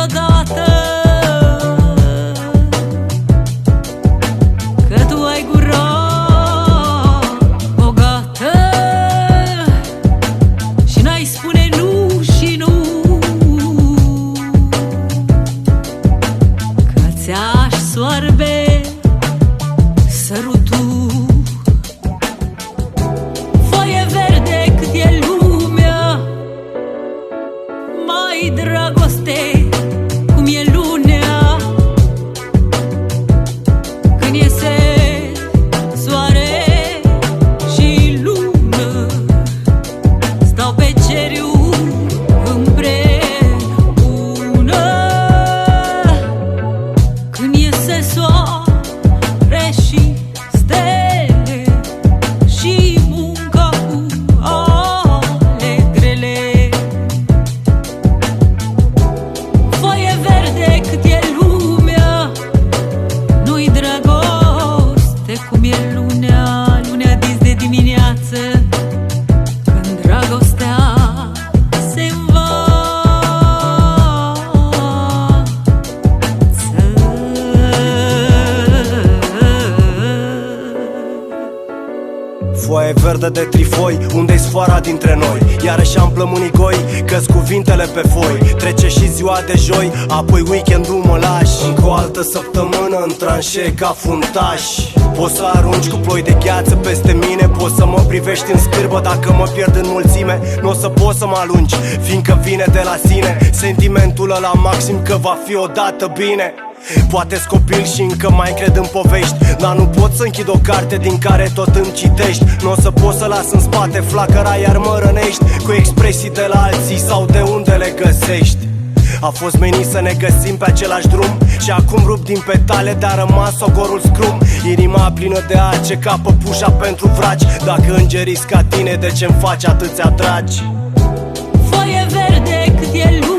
vreodată că tu ai gura bogată și n-ai spune nu și nu, că ți-aș soarbe sărutul. Foaie verde cât e lumea, mai dragoste cum e lunea. Când iese soare și lună, stau pe ceriu împreună. Când iese soare și stele și munca cu ale grele. Foaie verde cât e lumea, nu-i dragoste cum e lunea. Lunea dis de dimineață, când dragostea se învață. Foaie verde de trifoi, unde-i sfoara dintre noi? Iarăși am plămânii goi, că-s cuvintele pe foi. Trece și ziua de joi, apoi weekendul mă lași. Încă o altă săptămână în tranșee ca funtaș. Poți să arunci cu ploi de gheață peste mine, poți să mă privești în scârbă. Dacă mă pierd în mulțime, n-o să poți să mă alungi, fiindcă vine de la sine sentimentul ăla maxim că va fi odată bine. Poate-s copil și încă mai cred în povești, dar nu pot să închid o carte din care tot îmi citești. Nu o să pot să las în spate flacăra iar mă rănești cu expresii de la alții sau de unde le găsești. A fost menit să ne găsim pe același drum și acum rup din petale, dar rămas ogorul scrum. Inima plină de ace ca păpușa pentru vraci. Dacă îngerii ca tine, de ce-mi faci atâția dragi? Foaie verde cât e lumea,